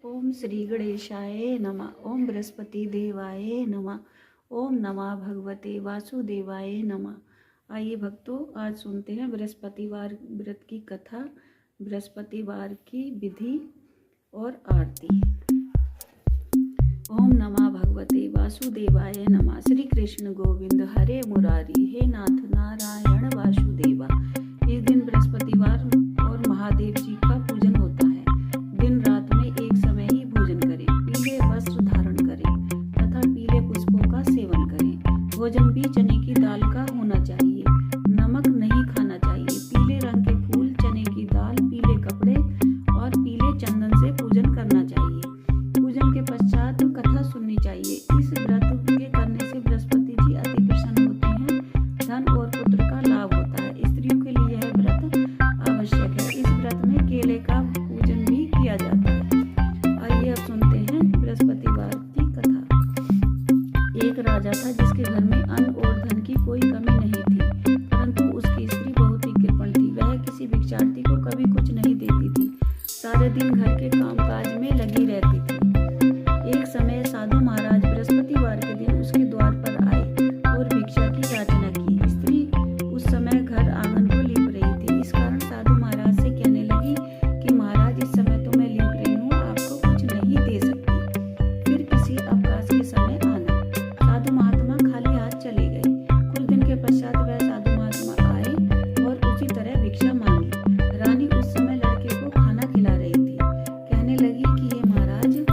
ओम श्री गणेशाय नमः। ओम बृहस्पति देवाय नमः। ओम नमः भगवते वासुदेवाय नमः। आइए भक्तों, आज सुनते हैं बृहस्पतिवार व्रत की कथा, बृहस्पतिवार की विधि और आरती। ओम नमः भगवते वासुदेवाय नमः। श्री कृष्ण गोविंद हरे मुरारी, हे नाथ नारायण वासुदेवा। इस दिन बृहस्पतिवार और महादेव जी का पूजन होता है। दिन रात में एक समय ही भोजन करें, पीले वस्त्र धारण करें तथा पीले पुष्पों का सेवन करें। भोजन भी चने की दाल का होना चाहिए, नमक नहीं खाना चाहिए। पीले रंग के फूल, चने की दाल, पीले कपड़े और पीले चंदन से पूजन करना चाहिए। पूजन के पश्चात कथा सुननी चाहिए। इस व्रत के करने से बृहस्पति जी अति प्रसन्न होते हैं, धन और पुत्र का लाभ होता है। स्त्रियों के लिए यह व्रत आवश्यक है। इस व्रत में केले का पूजन भी किया जाता है। आइए अब सुनते हैं बृहस्पतिवार की कथा। एक राजा था जिसके घर में अन्न और धन की कोई कमी नहीं थी, परंतु उसकी स्त्री बहुत ही कृपण थी। वह किसी भिक्षार्थी को कभी कुछ नहीं देती थी, सारे दिन घर के कामकाज में लगी रहती थी। एक समय साधु महाराज बृहस्पतिवार के दिन उसके द्वार पर आए और भिक्षा की याचना की। स्त्री उस समय घर आंगन को लीप रही थी। इस कारण साधु महाराज से कहने लगी कि महाराज, इस समय तो मैं लीप रही हूँ, आपको कुछ नहीं दे सकती, फिर किसी अवकाश के समय आना। साधु महात्मा खाली हाथ चले गए। कुछ दिन के पश्चात वह साधु महात्मा आए और उसी तरह भिक्षा मांगी। रानी उस समय लड़के को खाना खिला रही थी। कहने लगी कि ये महाराज,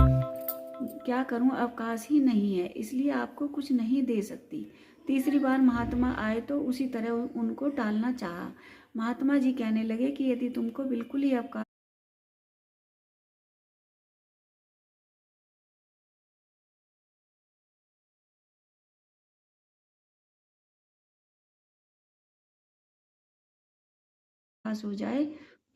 क्या करूं, अवकाश ही नहीं है, इसलिए आपको कुछ नहीं दे सकती। तीसरी बार महात्मा आए तो उसी तरह उनको टालना चाहा। महात्मा जी कहने लगे कि यदि तुमको बिल्कुल ही अवकाश हो जाए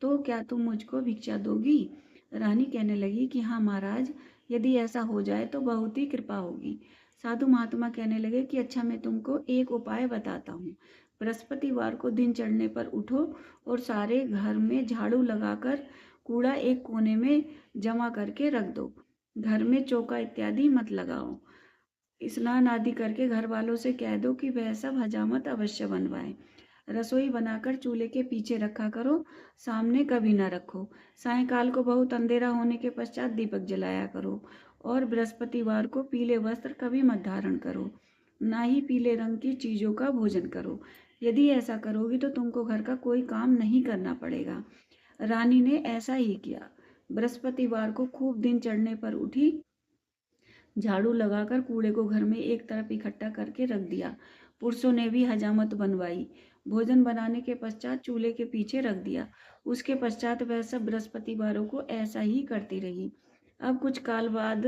तो क्या तुम मुझको भिक्षा दोगी? रानी कहने लगी कि हाँ महाराज, यदि ऐसा हो जाए तो बहुत ही कृपा होगी। साधु महात्मा कहने लगे कि अच्छा, मैं तुमको एक उपाय बताता हूँ। बृहस्पतिवार को दिन चढ़ने पर उठो और सारे घर में झाड़ू लगाकर कूड़ा एक कोने में जमा करके रख दो। घर में चौका इत्यादि मत लगाओ। स्नान आदि करके घर वालों से कह दो कि वह सब हजामत अवश्य बनवाएं। रसोई बनाकर चूल्हे के पीछे रखा करो, सामने कभी न रखो। सायंकाल को बहुत अंधेरा होने के पश्चात दीपक जलाया करो। और बृहस्पतिवार को पीले वस्त्र कभी मत धारण करो, ना ही पीले रंग की चीजों का भोजन करो। यदि ऐसा करोगी तो तुमको घर का कोई काम नहीं करना पड़ेगा। रानी ने ऐसा ही किया। बृहस्पतिवार को खूब दिन चढ़ने पर उठी, झाड़ू लगाकर कूड़े को घर में एक तरफ इकट्ठा करके रख दिया। पुरुषों ने भी हजामत बनवाई। भोजन बनाने के पश्चात चूल्हे के पीछे रख दिया। उसके पश्चात वह सब बृहस्पतिवारों को ऐसा ही करती रही। अब कुछ काल बाद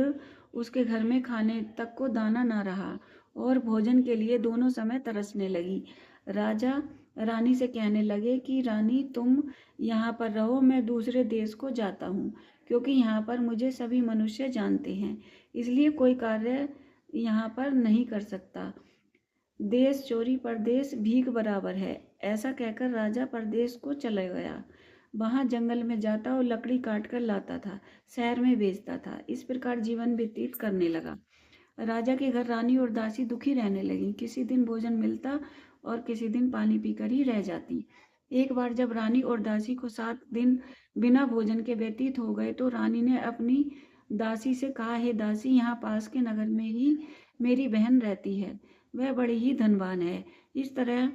उसके घर में खाने तक को दाना ना रहा और भोजन के लिए दोनों समय तरसने लगी। राजा रानी से कहने लगे कि रानी, तुम यहाँ पर रहो, मैं दूसरे देश को जाता हूँ, क्योंकि यहाँ पर मुझे सभी मनुष्य जानते हैं, इसलिए कोई कार्य यहाँ पर नहीं कर सकता। देश चोरी परदेश भीख बराबर है। ऐसा कहकर राजा परदेश को चला गया। वहां जंगल में जाता और लकड़ी काट कर लाता था, शहर में बेचता था। इस प्रकार जीवन व्यतीत करने लगा। राजा के घर रानी और दासी दुखी रहने लगी। किसी दिन भोजन मिलता और किसी दिन पानी पीकर ही रह जाती। एक बार जब रानी और दासी को 7 दिन बिना भोजन के व्यतीत हो गए तो रानी ने अपनी दासी से कहा, हे दासी, यहाँ पास के नगर में ही मेरी बहन रहती है, वह बड़ी ही धनवान है। इस तरह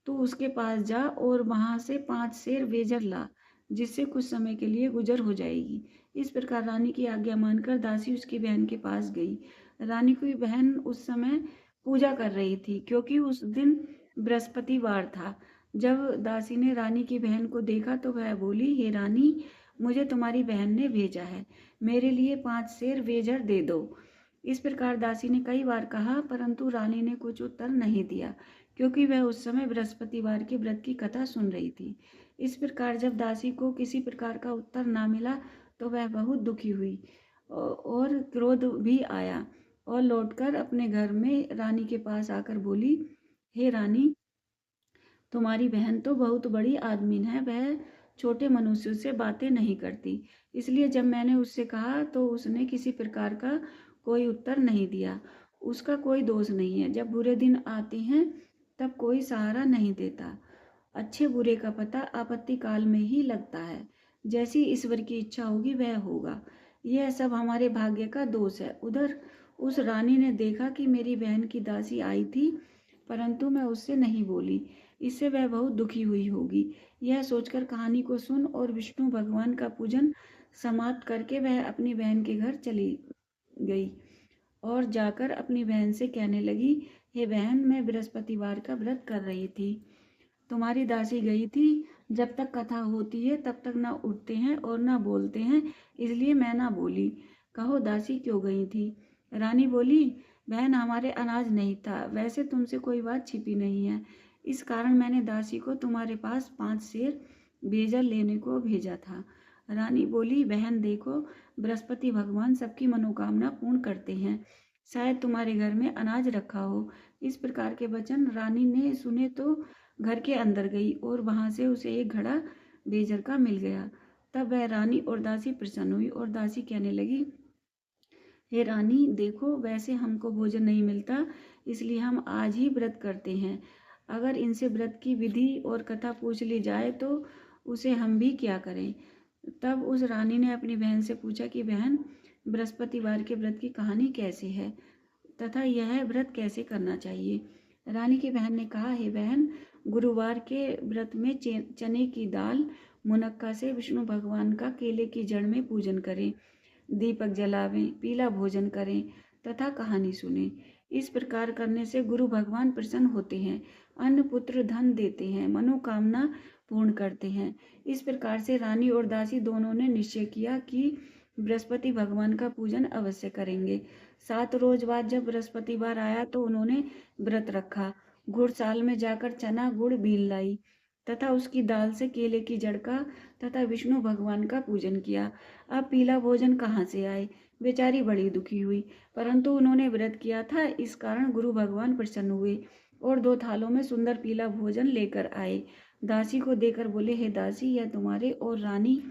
तू उसके पास जा और वहां से 5 सेर बेजर ला, जिससे कुछ समय के लिए गुजर हो जाएगी। इस प्रकार रानी की आज्ञा मानकर दासी उसकी बहन के पास गई। रानी की बहन उस समय पूजा कर रही थी, क्योंकि उस दिन बृहस्पतिवार था। जब दासी ने रानी की बहन को देखा तो वह बोली, हे रानी, मुझे तुम्हारी बहन ने भेजा है, मेरे लिए 5 सेर बेजर दे दो। इस प्रकार दासी ने कई बार कहा, परंतु रानी ने कुछ उत्तर नहीं दिया, क्योंकि वह उस समय बृहस्पतिवार के व्रत की कथा सुन रही थी। इस प्रकार जब दासी को किसी प्रकार का उत्तर ना मिला तो वह बहुत दुखी हुई और क्रोध भी आया और लौटकर अपने घर में रानी के पास आकर बोली, हे रानी, तुम्हारी बहन तो बहुत बड़ी आदमीन है, वह छोटे मनुष्यों से बातें नहीं करती। इसलिए जब मैंने उससे कहा तो उसने किसी प्रकार का कोई उत्तर नहीं दिया। उसका कोई दोष नहीं है, जब बुरे दिन आते हैं तब कोई सहारा नहीं देता। अच्छे बुरे का पता आपत्ति काल में ही लगता है। जैसी ईश्वर की इच्छा होगी वह होगा। यह सब हमारे भाग्य का दोष है। उधर उस रानी ने देखा कि मेरी बहन की दासी आई थी, परंतु मैं उससे नहीं बोली। इससे वह बहुत दुखी हुई होगी। यह सोचकर कहानी को सुन और विष्णु भगवान का पूजन समाप्त करके वह अपनी बहन के घर चली गई और जाकर अपनी बहन से कहने लगी, हे बहन, मैं बृहस्पतिवार का व्रत कर रही थी। तुम्हारी दासी गई थी। जब तक कथा होती है तब तक ना उठते हैं और ना बोलते हैं, इसलिए मैं ना बोली। कहो दासी क्यों गई थी? रानी बोली, बहन, हमारे अनाज नहीं था। वैसे तुमसे कोई बात छिपी नहीं है, इस कारण मैंने दासी को तुम्हारे पास 5 सेर बेजल लेने को भेजा था। रानी बोली, बहन देखो, बृहस्पति भगवान सबकी मनोकामना पूर्ण करते हैं। शायद तुम्हारे घर में अनाज रखा हो। इस प्रकार के वचन रानी ने सुने तो घर के अंदर गई और वहां से उसे एक घड़ा बेजर का मिल गया। तब वह रानी और दासी प्रसन्न हुई और दासी कहने लगी, हे रानी देखो, वैसे हमको भोजन नहीं मिलता, इसलिए हम आज ही व्रत करते हैं। अगर इनसे व्रत की विधि और कथा पूछ ली जाए तो उसे हम भी क्या करें। तब उस रानी ने अपनी बहन से पूछा कि बहन, बृहस्पतिवार के व्रत की कहानी कैसी है तथा यह व्रत कैसे करना चाहिए। रानी की बहन ने कहा, हे बहन, गुरुवार के व्रत में चने की दाल मुनक्का से विष्णु भगवान का केले की जड़ में पूजन करें, दीपक जलावें, पीला भोजन करें तथा कहानी सुने। इस प्रकार करने से गुरु भगवान प्रसन्न होते हैं, अन्न पुत्र धन देते हैं, मनोकामना पूर्ण करते हैं। इस प्रकार से रानी और दासी दोनों ने निश्चय किया कि बृहस्पति भगवान का पूजन अवश्य करेंगे। 7 रोज बाद जब बृहस्पतिवार आया तो उन्होंने व्रत रखा। गुड़साल में जाकर चना गुड़ बीन लाई तथा उसकी दाल से केले की जड़ का तथा विष्णु भगवान का पूजन किया। अब पीला भोजन कहाँ से आए? बेचारी बड़ी दुखी हुई, परंतु उन्होंने व्रत किया था, इस कारण गुरु भगवान प्रसन्न हुए और 2 थालों में सुंदर पीला भोजन लेकर आए। दासी को देकर बोले, हे दासी, यह तुम्हारे और रानी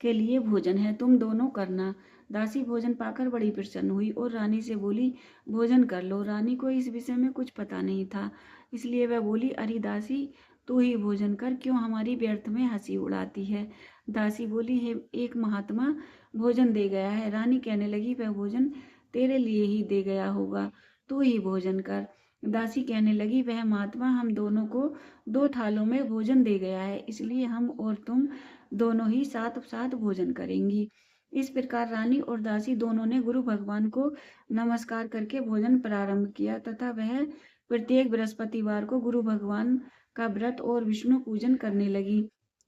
के लिए भोजन है, तुम दोनों करना। दासी भोजन पाकर बड़ी प्रसन्न हुई और रानी से बोली, भोजन कर लो। रानी को इस विषय में कुछ पता नहीं था, इसलिए वह बोली, अरे दासी, तू ही भोजन कर, क्यों हमारी व्यर्थ में हंसी उड़ाती है। दासी बोली, हे एक महात्मा भोजन दे गया है। रानी कहने लगी, वह भोजन तेरे लिए ही दे गया होगा, तू ही भोजन कर। दासी कहने लगी, वह महात्मा हम दोनों को 2 थालों में भोजन दे गया है, इसलिए हम और तुम दोनों ही साथ साथ भोजन करेंगी। इस प्रकार रानी और दासी दोनों ने गुरु भगवान को नमस्कार करके भोजन प्रारंभ किया तथा वह प्रत्येक बृहस्पतिवार को गुरु भगवान का व्रत और विष्णु पूजन करने लगी।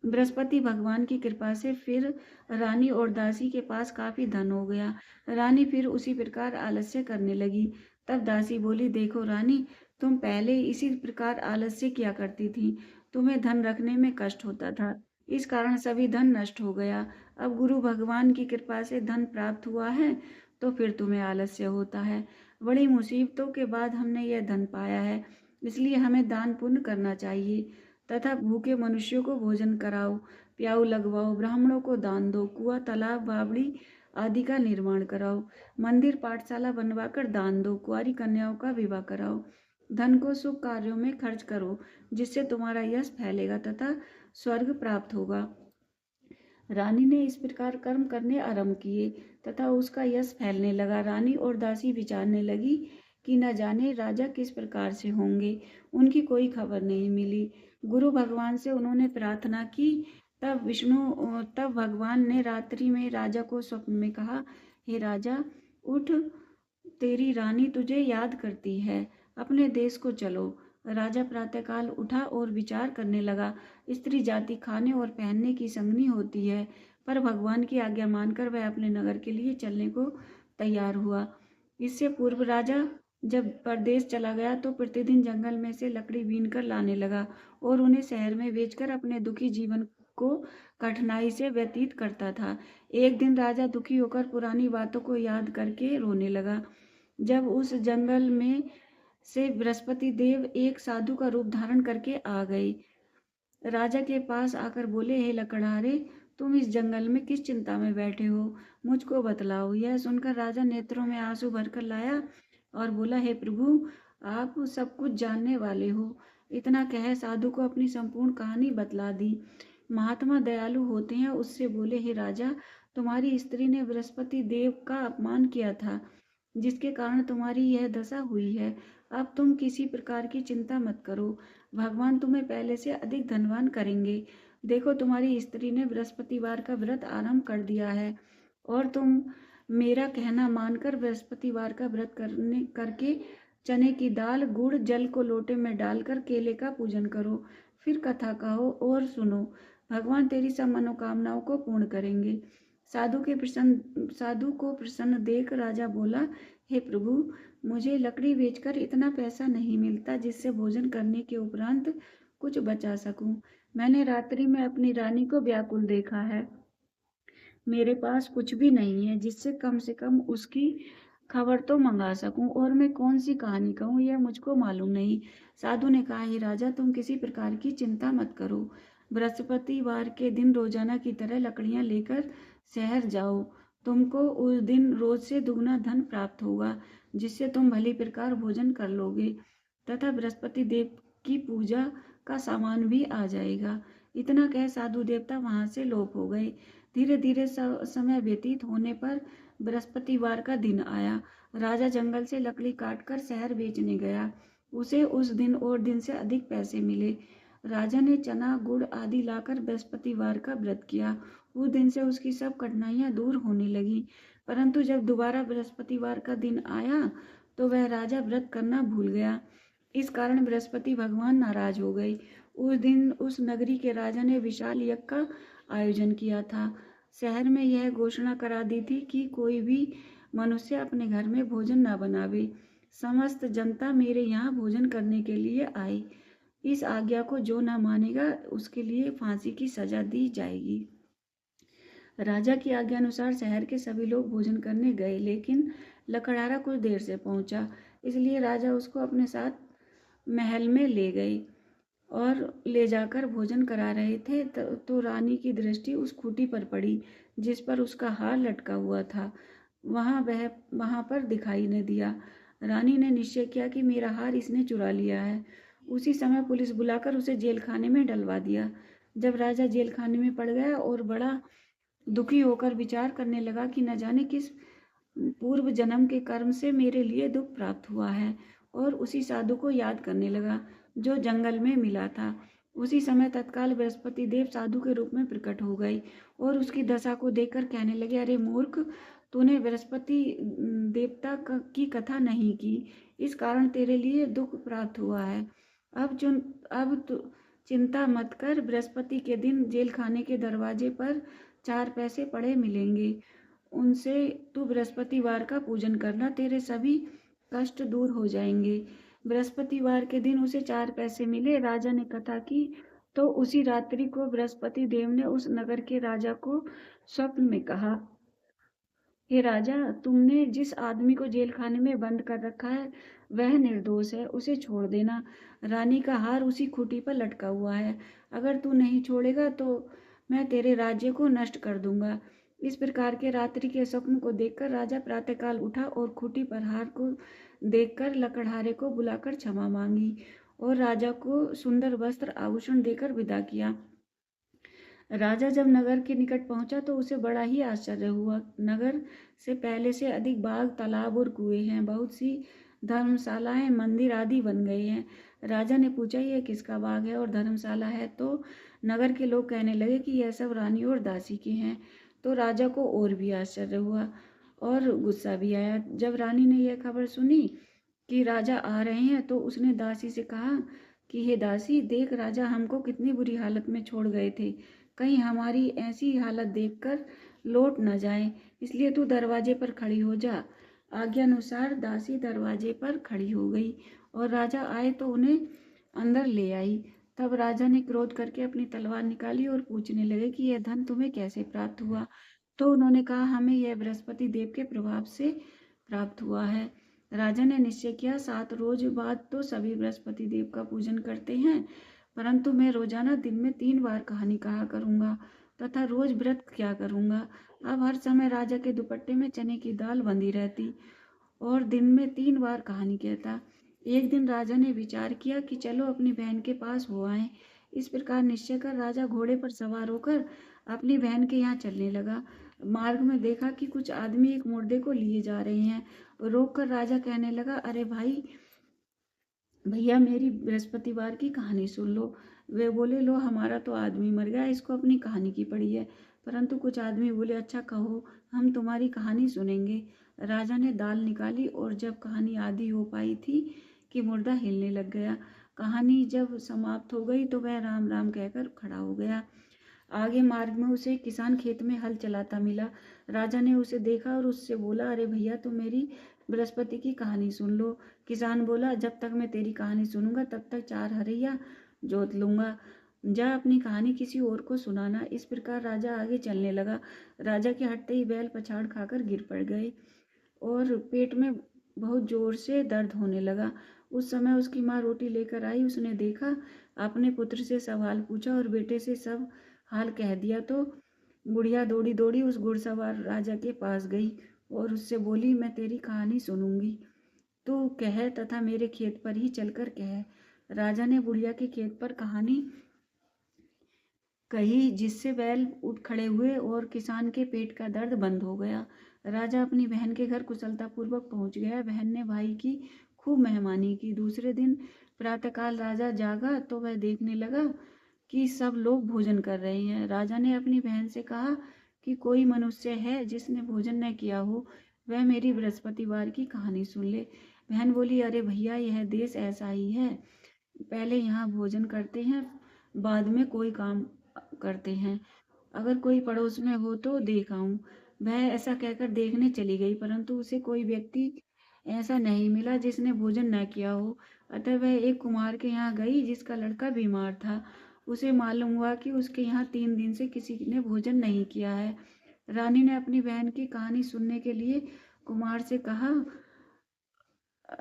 बृहस्पति भगवान की कृपा से फिर रानी और दासी के पास काफी धन हो गया। रानी फिर उसी प्रकार आलस्य करने लगी। तब दासी बोली, देखो रानी, तुम पहले इसी प्रकार आलस्य किया करती थी, तुम्हें धन रखने में कष्ट होता था, इस कारण सभी धन नष्ट हो गया। अब गुरु भगवान की कृपा से धन प्राप्त हुआ है तो फिर तुम्हें आलस्य होता है। बड़ी मुसीबतों के बाद हमने यह धन पाया है, इसलिए हमें दान पुण्य करना चाहिए तथा भूखे मनुष्यों को भोजन कराओ, प्याऊ लगवाओ, ब्राह्मणों को दान दो, कुआं तालाब बावड़ी आदि का निर्माण कराओ, मंदिर पाठशाला बनवाकर दान दो, कुंवारी कन्याओं का विवाह कराओ, धन को शुभ कार्यों में खर्च करो, जिससे तुम्हारा यश फैलेगा तथा स्वर्ग प्राप्त होगा। रानी ने इस प्रकार कर्म करने आरंभ किए तथा उसका यश फैलने लगा। रानी और दासी विचारने लगी कि न जाने राजा किस प्रकार से होंगे, उनकी कोई खबर नहीं मिली। गुरु भगवान से उन्होंने प्रार्थना की। तब भगवान ने रात्रि में राजा को स्वप्न में कहा, हे राजा, उठ, तेरी रानी तुझे याद करती है, अपने देश को चलो। राजा प्रातःकाल उठा और विचार करने लगा। स्त्री जाति खाने और पहनने की संगनी होती है, पर भगवान की आज्ञा मानकर वह अपने नगर के लिए चलने को तैयार हुआ। इससे पूर्व राजा जब परदेश चला गया तो प्रतिदिन जंगल में से लकड़ी बीन कर लाने लगा और उन्हें शहर में बेचकर अपने दुखी जीवन को कठिनाई से व्यतीत करता था। एक दिन राजा दुखी होकर पुरानी बातों को याद करके रोने लगा। जब उस जंगल में से बृहस्पति देव एक साधु का रूप धारण करके आ गए। राजा के पास आकर बोले, हे लकड़हारे, तुम इस जंगल में किस चिंता में बैठे हो, मुझको बतलाओ। यह सुनकर राजा नेत्रों में आंसू भरकर लाया और बोला, हे प्रभु, आप सब कुछ जानने वाले हो। इतना कह साधु को अपनी संपूर्ण कहानी बतला दी। महात्मा दयालु होते हैं, उससे बोले, हे राजा, तुम्हारी स्त्री ने बृहस्पति देव का अपमान किया था, जिसके कारण तुम्हारी यह दशा हुई है। अब तुम किसी प्रकार की चिंता मत करो, भगवान तुम्हें पहले से अधिक धनवान करेंगे। देखो, तुम्हारी स्त्री ने बृहस्पतिवार का व्रत आरंभ कर दिया है, और तुम मेरा कहना मानकर बृहस्पतिवार का व्रत करके चने की दाल, गुड़, जल को लोटे में डालकर केले का पूजन करो। फिर कथा कहो और सुनो, भगवान तेरी सब मनोकामनाओं को पूर्ण करेंगे। साधु को प्रसन्न देख राजा बोला, हे प्रभु, मुझे लकड़ी बेचकर इतना पैसा नहीं मिलता जिससे भोजन करने के उपरांत कुछ बचा सकूं। मैंने रात्रि में अपनी रानी को व्याकुल देखा है। मेरे पास कुछ भी नहीं है जिससे कम से कम उसकी खबर तो मंगा सकूं, और मैं कौन सी कहानी कहूं यह मुझको मालूम नहीं। साधु ने कहा, हे राजा, तुम किसी प्रकार की चिंता मत करो। बृहस्पतिवार के दिन रोजाना की तरह लकड़ियां लेकर शहर जाओ। तुमको उस दिन रोज से दुगना धन प्राप्त होगा, जिससे तुम भली प्रकार भोजन कर लोगे, तथा बृहस्पति देव की पूजा का सामान भी आ जाएगा। इतना कह साधु देवता वहां से लोप हो गए। धीरे धीरे समय व्यतीत होने पर बृहस्पतिवार का दिन आया। राजा जंगल से लकड़ी काटकर शहर बेचने गया। उसे उस दिन और दिन से अधिक पैसे मिले। राजा ने चना, गुड़ आदि लाकर बृहस्पतिवार का व्रत किया। उस दिन से उसकी सब कठिनाइयां दूर होने लगी। परंतु जब दोबारा बृहस्पतिवार का दिन आया तो वह राजा व्रत करना भूल गया। इस कारण बृहस्पति भगवान नाराज हो गए। उस दिन उस नगरी के राजा ने विशाल यज्ञ का आयोजन किया था। शहर में यह घोषणा करा दी थी कि कोई भी मनुष्य अपने घर में भोजन न बनावे। समस्त जनता मेरे यहाँ भोजन करने के लिए आए। इस आज्ञा को जो न मानेगा उसके लिए फांसी की सजा दी जाएगी। राजा की आज्ञा अनुसार शहर के सभी लोग भोजन करने गए, लेकिन लकड़हारा कुछ देर से पहुंचा, इसलिए राजा उसको अपने साथ महल में ले गए और ले जाकर भोजन करा रहे थे तो रानी की दृष्टि उस खूंटी पर पड़ी जिस पर उसका हार लटका हुआ था। वहां पर दिखाई न दिया। रानी ने निश्चय किया कि मेरा हार इसने चुरा लिया है। उसी समय पुलिस बुलाकर उसे जेल खाने में डलवा दिया। जब राजा जेल खाने में पड़ गया और बड़ा दुखी होकर विचार करने लगा कि न जाने किस पूर्व जन्म के कर्म से मेरे लिए दुख प्राप्त हुआ है, और उसी साधु को याद करने लगा जो जंगल में मिला था। उसी समय तत्काल बृहस्पति देव साधु के रूप में प्रकट हो गए और उसकी दशा को देखकर कहने लगे, अरे मूर्ख, तूने बृहस्पति देवता की कथा नहीं की, इस कारण तेरे लिए दुख प्राप्त हुआ है। अब तू चिंता मत कर, बृहस्पति के दिन जेल खाने के दरवाजे पर 4 पैसे पड़े मिलेंगे, उनसे तू बृहस्पतिवार का पूजन करना, तेरे सभी कष्ट दूर हो जाएंगे। बृहस्पतिवार के दिन उसे 4 पैसे मिले। राजा ने कथा की तो उसी रात्रि को बृहस्पति देव ने उस नगर के राजा को स्वप्न में कहा, हे राजा, तुमने जिस आदमी को जेल खाने में बंद कर रखा है वह निर्दोष है, उसे छोड़ देना। रानी का हार उसी खूंटी पर लटका हुआ है। अगर तू नहीं छोड़ेगा तो मैं तेरे राज्य को नष्ट कर दूंगा। इस प्रकार के रात्रि के स्वप्न को देखकर राजा प्रातःकाल उठा और खूंटी पर हार को देखकर लकड़हारे को बुलाकर क्षमा मांगी और राजा को सुंदर वस्त्र आभूषण देकर विदा किया। राजा जब नगर के निकट पहुंचा तो उसे बड़ा ही आश्चर्य हुआ। नगर से पहले से अधिक बाग, तालाब और कुएं हैं। बहुत सी धर्मशालाएं, मंदिर आदि बन गए हैं। राजा ने पूछा, यह किसका बाग है और धर्मशाला है? तो नगर के लोग कहने लगे कि यह सब रानी और दासी के हैं। तो राजा को और भी आश्चर्य हुआ और गुस्सा भी आया। जब रानी ने यह खबर सुनी कि राजा आ रहे हैं तो उसने दासी से कहा कि हे दासी, देख, राजा हमको कितनी बुरी हालत में छोड़ गए थे, कहीं हमारी ऐसी हालत देखकर लौट न जाए, इसलिए तू दरवाजे पर खड़ी हो जा। आज्ञानुसार दासी दरवाजे पर खड़ी हो गई और राजा आए तो उन्हें अंदर ले आई। तब राजा ने क्रोध करके अपनी तलवार निकाली और पूछने लगे कि यह धन तुम्हें कैसे प्राप्त हुआ? तो उन्होंने कहा, हमें यह बृहस्पति देव के प्रभाव से प्राप्त हुआ है। राजा ने निश्चय किया, 7 रोज बाद तो सभी बृहस्पति देव का पूजन करते हैं, परंतु मैं रोजाना दिन में 3 बार कहानी कहा करूंगा तथा रोज व्रत किया करूंगा। अब हर समय राजा के दुपट्टे में चने की दाल बंधी रहती और दिन में 3 बार कहानी कहता। एक दिन राजा ने विचार किया कि चलो अपनी बहन के पास हो आए। इस प्रकार निश्चय कर राजा घोड़े पर सवार होकर अपनी बहन के यहाँ चलने लगा। मार्ग में देखा कि कुछ आदमी एक मुर्दे को लिए जा रहे हैं। रोक कर राजा कहने लगा, अरे भाई भैया, मेरी बृहस्पतिवार की कहानी सुन लो। वे बोले, लो हमारा तो आदमी मर गया, इसको अपनी कहानी की पड़ी है। परंतु कुछ आदमी बोले, अच्छा कहो, हम तुम्हारी कहानी सुनेंगे। राजा ने दाल निकाली और जब कहानी आधी हो पाई थी कि मुर्दा हिलने लग गया। कहानी जब समाप्त हो गई तो वह राम राम कहकर खड़ा हो गया। आगे मार्ग में उसे किसान खेत में हल चलाता मिला। राजा ने उसे देखा और उससे बोला, अरे भैया, तुम मेरी बृहस्पति की कहानी सुन लो। किसान बोला, जब तक मैं तेरी कहानी सुनूंगा तब तक 4 हरैया जोत लूंगा। जा अपनी कहानी किसी और को सुनाना। इस प्रकार राजा आगे चलने लगा। राजा के हटते ही बैल पछाड़ खाकर गिर पड़ गए और पेट में बहुत जोर से दर्द होने लगा। उस समय उसकी माँ रोटी लेकर आई। उसने देखा, अपने पुत्र से सवाल पूछा और बेटे से सब हाल कह दिया तो बुढ़िया दौड़ी दौड़ी उस घुड़सवार राजा के पास गई और उससे बोली, मैं तेरी कहानी सुनूंगी, तू कह तथा मेरे खेत पर ही चलकर कह। राजा ने बुढ़िया के खेत पर कहानी कही, जिससे बैल उठ खड़े हुए और किसान के पेट का दर्द बंद हो गया। राजा अपनी बहन के घर कुशलतापूर्वक पहुंच गया। बहन ने भाई की खूब मेहमानी की। दूसरे दिन प्रातःकाल राजा जागा तो वह देखने लगा कि सब लोग भोजन कर रहे हैं। राजा ने अपनी बहन से कहा कि कोई मनुष्य है जिसने भोजन न किया हो, वह मेरी बृहस्पतिवार की कहानी सुन ले। बहन बोली, अरे भैया, यह देश ऐसा ही है, पहले यहाँ भोजन करते हैं, बाद में कोई काम करते हैं। अगर कोई पड़ोस में हो तो देख आऊं। वह ऐसा कहकर देखने चली गई, परंतु उसे कोई व्यक्ति ऐसा नहीं मिला जिसने भोजन न किया हो। अतः वह एक कुम्हार के यहाँ गई जिसका लड़का बीमार था। उसे मालूम हुआ कि उसके यहाँ 3 दिन से किसी ने भोजन नहीं किया है। रानी ने अपनी बहन की कहानी सुनने के लिए कुम्हार से कहा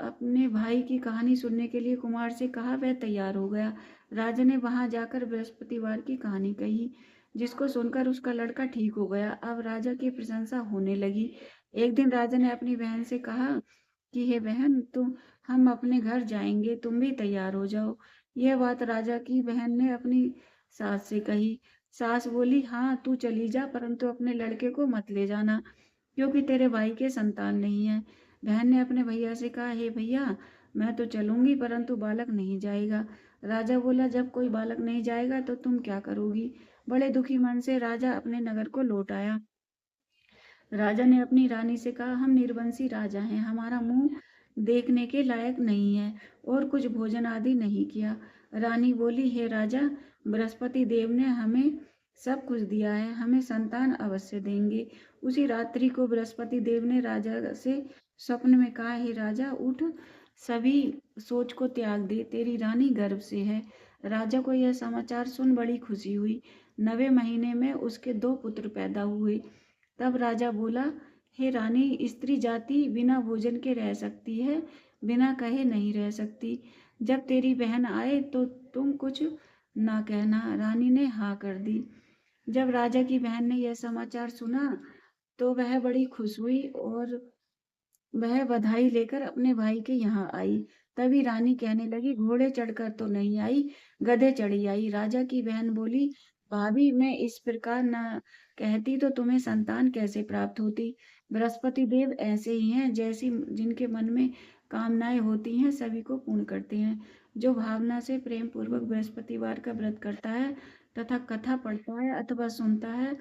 अपने भाई की कहानी सुनने के लिए कुमार से कहा। वह तैयार हो गया। राजा ने वहां जाकर बृहस्पतिवार की कहानी कही, जिसको सुनकर उसका लड़का ठीक हो गया। अब राजा की प्रशंसा होने लगी। एक दिन राजा ने अपनी बहन से कहा कि हे बहन, हम अपने घर जाएंगे, तुम भी तैयार हो जाओ। यह बात राजा की बहन ने अपनी सास से कही। सास बोली, हाँ तू चली जा, परंतु अपने लड़के को मत ले जाना, क्योंकि तेरे भाई के संतान नहीं है। बहन ने अपने भैया से कहा, हे भैया, मैं तो चलूंगी परंतु बालक नहीं जाएगा। राजा बोला, जब कोई बालक नहीं जाएगा तो तुम क्या करोगी। बड़े दुखी मन से राजा अपने नगर को लौट आया। राजा ने अपनी रानी से कहा, हम निर्वंशी राजा हैं, हमारा मुंह देखने के लायक नहीं है और कुछ भोजन आदि नहीं किया। रानी बोली, हे राजा, बृहस्पति देव ने हमें सब कुछ दिया है, हमें संतान अवश्य देंगे। उसी रात्रि को बृहस्पति देव ने राजा से स्वप्न में कहा, हे राजा, उठ, सभी सोच को त्याग दे, तेरी रानी गर्भ से है। राजा को यह समाचार सुन बड़ी खुशी हुई। 9वें महीने में उसके 2 पुत्र पैदा हुए। तब राजा बोला, हे रानी, स्त्री जाति बिना भोजन के रह सकती है, बिना कहे नहीं रह सकती। जब तेरी बहन आए तो तुम कुछ ना कहना। रानी ने हाँ कर दी। जब राजा की बहन ने यह समाचार सुना तो वह बड़ी खुश हुई और वह बधाई लेकर अपने भाई के यहाँ आई। तभी रानी कहने लगी, घोड़े चढ़कर तो नहीं आई, गधे चढ़ी आई। राजा की बहन बोली, भाभी, मैं इस प्रकार न कहती तो तुम्हें संतान कैसे प्राप्त होती। बृहस्पति देव ऐसे ही हैं, जैसी जिनके मन में कामनाएं होती हैं सभी को पूर्ण करते हैं। जो भावना से प्रेम पूर्वक बृहस्पतिवार का व्रत करता है तथा कथा पढ़ता है अथवा सुनता है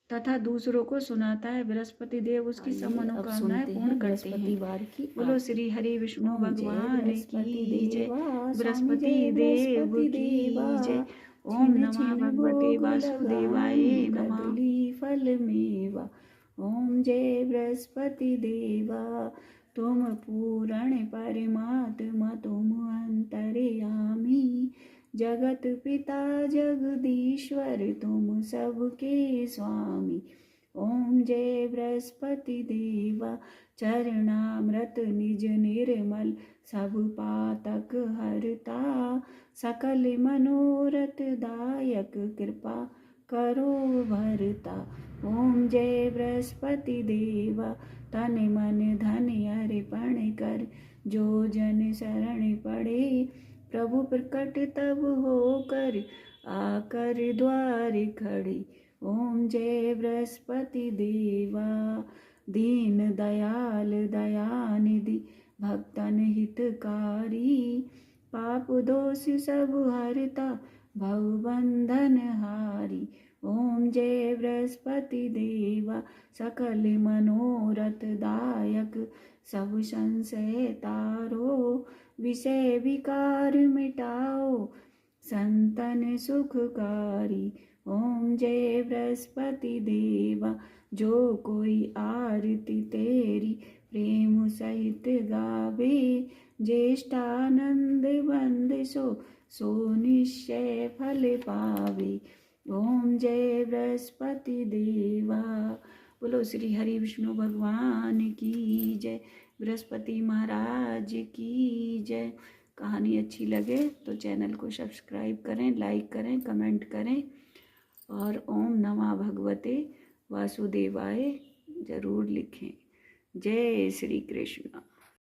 तथा दूसरों को सुनाता है, बृहस्पति देव उसकी सब मनोकामनाएं पूर्ण करते हैं। बृहस्पतिवार की बोलो श्री हरि विष्णु ओम जय भगवान बृहस्पति की जय, देवा, स्वामी बृहस्पति जय देव बृहस्पति की देवा। जय। ओम छिन नमः छिन भगवते भोग वासुदेवाय लगाई, नमः। कदली फल मेवा। ओम जय बृहस्पति देवा, तुम पूर्ण परमात्मा, तुम अंतर्यामी, जगत पिता जगदीश्वर, तुम सबके स्वामी। ओम जय बृहस्पति देवा चरणामृत निज निर्मल सब पातक हरता सकल मनोरथ दायक कृपा करो भरता। ओम जय बृहस्पति देवा तन मन धन अर्पण कर जो जन शरण पड़े प्रभु प्रकट तब होकर आकर द्वार खड़े। ओम जय बृहस्पति देवा दीन दयाल दयानिधि भक्तन हितकारी पाप दोष सब हरता भव बंधन हारी। ओम जय बृहस्पति देवा सकल मनोरथ दायक सब संशय तारो विषय विकार मिटाओ संतन सुखकारी। ओम जय बृहस्पति देवा जो कोई आरती तेरी प्रेम सहित गावे ज्येष्ठानंद बंद सो निश्चय फल पावे। ओम जय बृहस्पति देवा। बोलो श्री हरि विष्णु भगवान की जय, बृहस्पति महाराज की जय। कहानी अच्छी लगे तो चैनल को सब्सक्राइब करें, लाइक करें, कमेंट करें और ओम नमः भगवते वासुदेवाय जरूर लिखें। जय श्री कृष्ण।